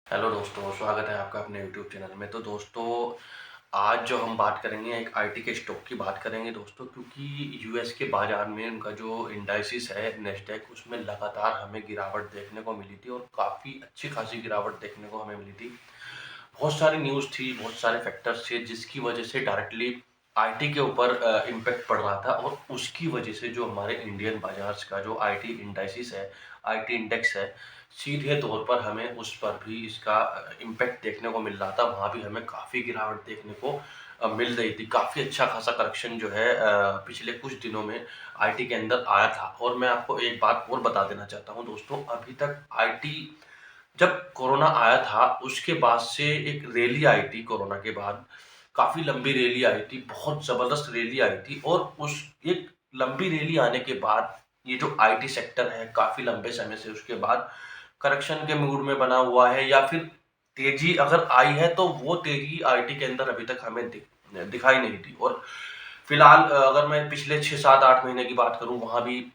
Hello दोस्तों, स्वागत है आपका अपने यूट्यूब चैनल में। तो दोस्तों, आज जो हम बात करेंगे एक आईटी के स्टॉक की बात करेंगे दोस्तों, क्योंकि यूएस के बाज़ार में उनका जो इंडाइसिस है नैस्डैक, उसमें लगातार हमें गिरावट देखने को मिली थी और काफ़ी अच्छी खासी गिरावट देखने को हमें मिली थी। बहुत सारी न्यूज़ थी, बहुत सारे फैक्टर्स थे जिसकी वजह से डायरेक्टली आईटी के ऊपर इम्पैक्ट पड़ रहा था और उसकी वजह से जो हमारे इंडियन बाज़ार्स का जो आईटी इंडाइसिस है, आईटी इंडेक्स है, सीधे तौर पर हमें उस पर भी इसका इम्पैक्ट देखने को मिल रहा था। वहाँ भी हमें काफ़ी गिरावट देखने को मिल रही थी। काफ़ी अच्छा खासा करेक्शन जो है पिछले कुछ दिनों में आईटी के अंदर आया था। और मैं आपको एक बात और बता देना चाहता हूँ दोस्तों, अभी तक आईटी जब कोरोना आया था उसके बाद से एक रैली आई थी। कोरोना के बाद काफ़ी लंबी रैली आई थी, बहुत ज़बरदस्त रैली आई थी और उस एक लंबी रैली आने के बाद ये जो आईटी सेक्टर है काफ़ी लंबे समय से उसके बाद करेक्शन के मूड में बना हुआ है, या फिर तेज़ी अगर आई है तो वो तेज़ी आईटी के अंदर अभी तक हमें दिखाई नहीं दी। और फिलहाल अगर मैं पिछले 6, 7, 8 महीने की बात करूँ, वहाँ भी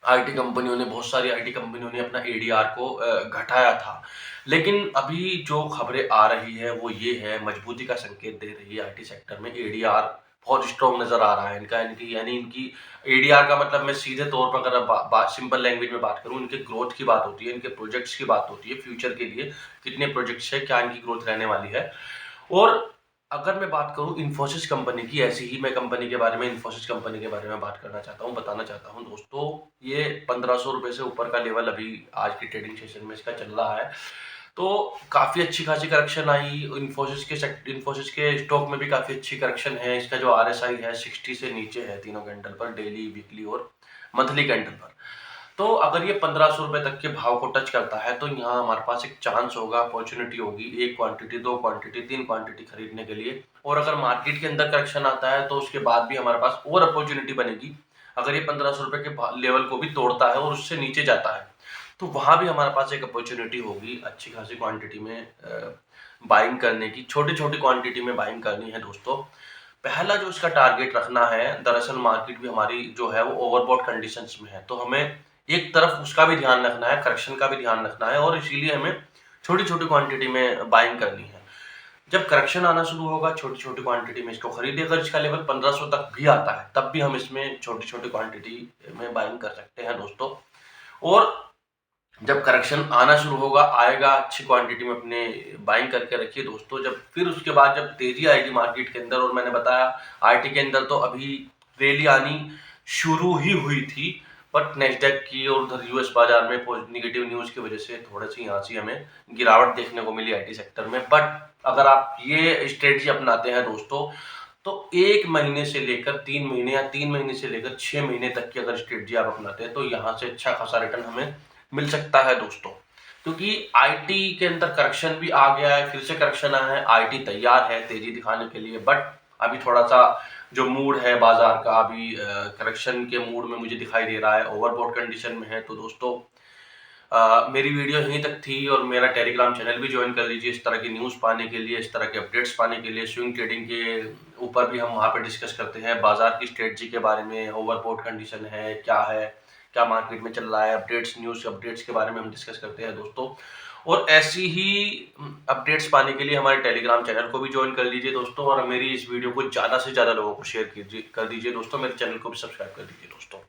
आईटी कंपनियों ने, बहुत सारी आईटी कंपनियों ने अपना एडीआर को घटाया था। लेकिन अभी जो खबरें आ रही है वो ये है, मजबूती का संकेत दे रही है आईटी सेक्टर में। एडीआर बहुत स्ट्रॉन्ग नज़र आ रहा है इनका, इनकी एडीआर का मतलब, मैं सीधे तौर पर अगर सिंपल लैंग्वेज में बात करूँ, इनके ग्रोथ की बात होती है, इनके प्रोजेक्ट्स की बात होती है, फ्यूचर के लिए कितने प्रोजेक्ट्स है, क्या इनकी ग्रोथ रहने वाली है। और अगर मैं बात करूँ इन्फोसिस कंपनी की, ऐसी ही मैं कंपनी के बारे में, इन्फोसिस कंपनी के बारे में बात करना चाहता हूँ, बताना चाहता हूँ दोस्तों। ये ₹1500 से ऊपर का लेवल अभी आज की ट्रेडिंग सेशन में इसका चल रहा है। तो काफ़ी अच्छी खासी करेक्शन आई। इन्फोसिस के स्टॉक में भी काफ़ी अच्छी करेक्शन है। इसका जो आरएसआई है 60 से नीचे है तीनों कैंडल पर, डेली, वीकली और मंथली कैंडल पर। तो अगर ये ₹1500 तक के भाव को टच करता है तो यहाँ हमारे पास एक चांस होगा, अपॉर्चुनिटी होगी, 1 क्वांटिटी, 2 क्वांटिटी, 3 क्वांटिटी खरीदने के लिए। और अगर मार्केट के अंदर करेक्शन आता है तो उसके बाद भी हमारे पास और अपॉर्चुनिटी बनेगी। अगर ये ₹1500 के लेवल को भी तोड़ता है और उससे नीचे जाता है तो वहाँ भी हमारे पास एक अपॉर्चुनिटी होगी अच्छी खासी क्वांटिटी में बाइंग करने की। छोटी-छोटी क्वांटिटी में बाइंग करनी है दोस्तों। पहला जो इसका टारगेट रखना है, दरअसल मार्केट भी हमारी जो है वो ओवरबॉट कंडीशंस में है, तो हमें एक तरफ उसका भी ध्यान रखना है, करेक्शन का भी ध्यान रखना है और इसीलिए हमें छोटी-छोटी क्वांटिटी में बाइंग करनी है। जब करेक्शन आना शुरू होगा, छोटी-छोटी क्वांटिटी में इसको खरीदिए। अगर इसका लेवल 1500 तक भी आता है, तब भी हम इसमें छोटी-छोटी क्वांटिटी में बाइंग कर सकते हैं दोस्तों। और जब करेक्शन आना शुरू होगा, आएगा, अच्छी क्वांटिटी में अपने बाइंग करके रखिए दोस्तों। जब फिर उसके बाद जब तेज़ी आएगी मार्केट के अंदर, और मैंने बताया आईटी के अंदर तो अभी रैली आनी शुरू ही हुई थी, बट नैस्डैक की और उधर यूएस बाजार में नेगेटिव न्यूज़ की वजह से थोड़ी-सी यहाँ से हमें गिरावट देखने को मिली आईटी सेक्टर में। बट अगर आप ये स्ट्रेटजी अपनाते हैं दोस्तों, तो 1 महीने से लेकर 3 महीने या 3 महीने से लेकर 6 महीने तक की अगर स्ट्रेटजी आप अपनाते हैं, तो यहाँ से अच्छा खासा रिटर्न हमें मिल सकता है दोस्तों। क्योंकि आईटी के अंदर करेक्शन भी आ गया है, फिर से करेक्शन आया है, आईटी तैयार है तेजी दिखाने के लिए, बट अभी थोड़ा-सा जो मूड है बाजार का, अभी करेक्शन के मूड में मुझे दिखाई दे रहा है, ओवरबॉट कंडीशन में है। तो दोस्तों, मेरी वीडियो यहीं तक थी, और मेरा टेलीग्राम चैनल भी ज्वाइन कर लीजिए इस तरह की न्यूज़ पाने के लिए, इस तरह के अपडेट्स पाने के लिए। स्विंग ट्रेडिंग के ऊपर भी हम वहाँ पे डिस्कस करते हैं, बाजार की स्ट्रेटजी के बारे में, ओवरबॉट कंडीशन है, क्या मार्केट में चल रहा है, न्यूज़ अपडेट्स के बारे में हम डिस्कस करते हैं दोस्तों। और ऐसी ही अपडेट्स पाने के लिए हमारे टेलीग्राम चैनल को भी ज्वाइन कर लीजिए दोस्तों, और मेरी इस वीडियो को ज़्यादा से ज़्यादा लोगों को शेयर कर दीजिए दोस्तों। मेरे चैनल को भी सब्सक्राइब कर दीजिए दोस्तों।